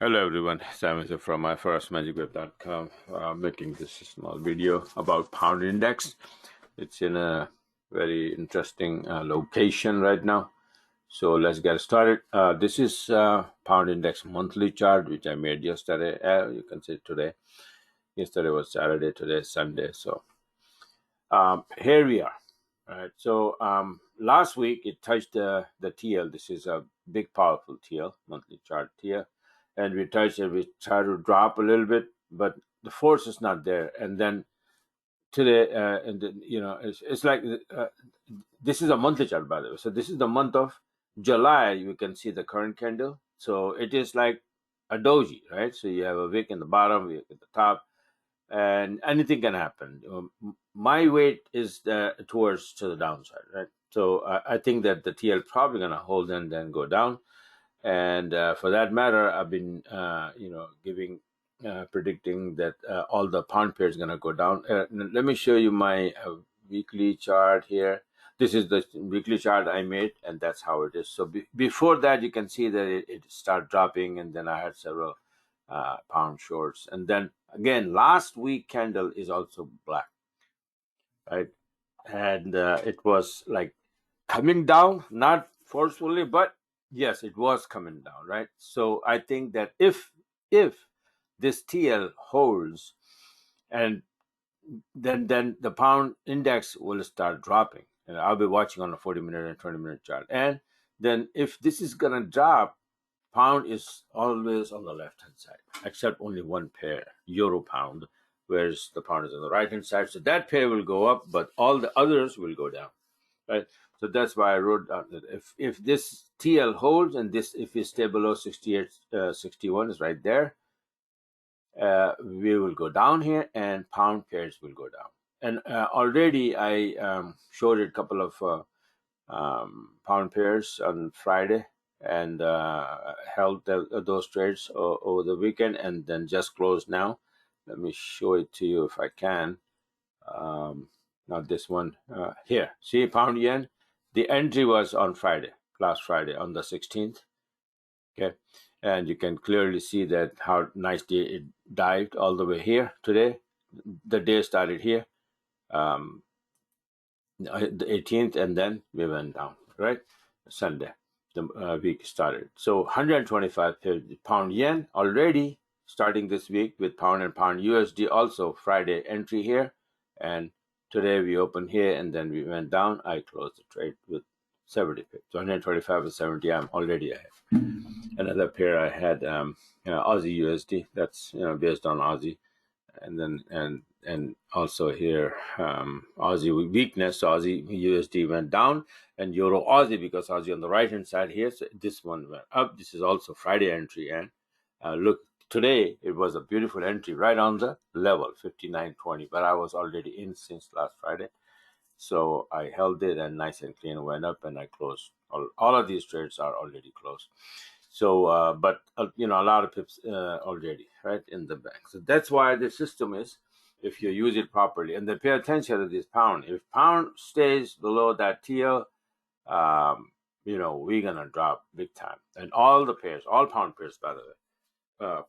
Hello everyone, Sam is from myfirstmagicweb.com, making this small video about pound index. It's in a very interesting location right now. So let's get started. This is pound index monthly chart, which I made yesterday. You can see today. Yesterday was Saturday, today is Sunday. So here we are. All right. So last week it touched the TL. This is a big, powerful TL, monthly chart TL. And we touched it, we tried to drop a little bit, but the force is not there. And then today, and then, it's like this is a monthly chart, by the way. So this is the month of July. You can see the current candle. So it is like a doji, right? So you have a wick in the bottom, wick at the top, and anything can happen. My weight is towards to the downside, right? So I think that the TL probably going to hold and then go down. And for that matter, I've been, predicting that all the pound pair is going to go down. Let me show you my weekly chart here. This is the weekly chart I made, and that's how it is. So before that, you can see that it started dropping, and then I had several pound shorts. And then again, last week candle is also black, right? And it was like coming down, not forcefully, but yes, it was coming down, right? So I think that if this TL holds, and then the pound index will start dropping, and I'll be watching on a 40-minute and 20-minute chart. And then if this is gonna drop, pound is always on the left hand side, except only one pair, euro pound, whereas the pound is on the right hand side. So that pair will go up, but all the others will go down, right? So that's why I wrote down that if this TL holds, and this, if we stay below 68.61 is right there, we will go down here, and pound pairs will go down. And already I showed a couple of pound pairs on Friday, and held those trades over the weekend, and then just closed now. Let me show it to you if I can. Not this one here. See, pound yen. The entry was on Friday, last Friday, on the 16th. Okay, and you can clearly see that how nicely it dived all the way here today. The day started here, the 18th, and then we went down, right? Sunday, the week started. So 125 pound yen already starting this week with pound and pound USD. Also Friday entry here, and today we opened here, and then we went down. I closed the trade with 70 pips. So 125 and 70, I'm already ahead. Another pair I had, Aussie USD. That's based on Aussie, and then and also here Aussie weakness. So Aussie USD went down, and Euro Aussie, because Aussie on the right hand side here. So this one went up. This is also Friday entry, and look, today it was a beautiful entry right on the level 59.20, but I was already in since last Friday. So I held it, and nice and clean went up, and I closed. All of these trades are already closed. So, but a lot of pips already, right, in the bank. So that's why the system is, if you use it properly, and then pay attention to this pound. If pound stays below that TL, we're gonna drop big time. And all the pairs, all pound pairs, by the way,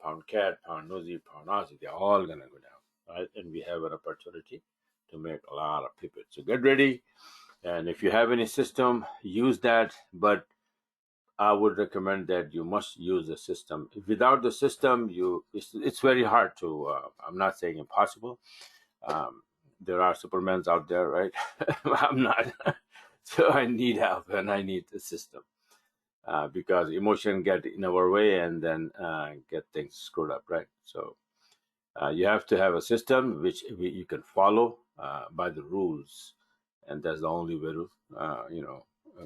pound CAD, pound Aussie, pound Aussie, they're all gonna go down, right? And we have an opportunity to make a lot of pivots. So get ready, and if you have any system, use that. But I would recommend that you must use the system. Without the system, it's very hard to. I'm not saying impossible. There are supermans out there, right? I'm not. So I need help, and I need the system, because emotion get in our way, and then get things screwed up, right? So you have to have a system which you can follow by the rules, and that's the only way to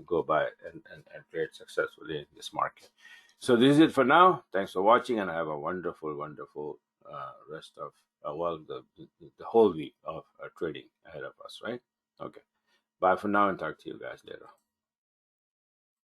go by and trade successfully in this market. So this is it for now. Thanks for watching, and have a wonderful rest of the whole week of trading ahead of us, right? Okay, bye for now, and talk to you guys later.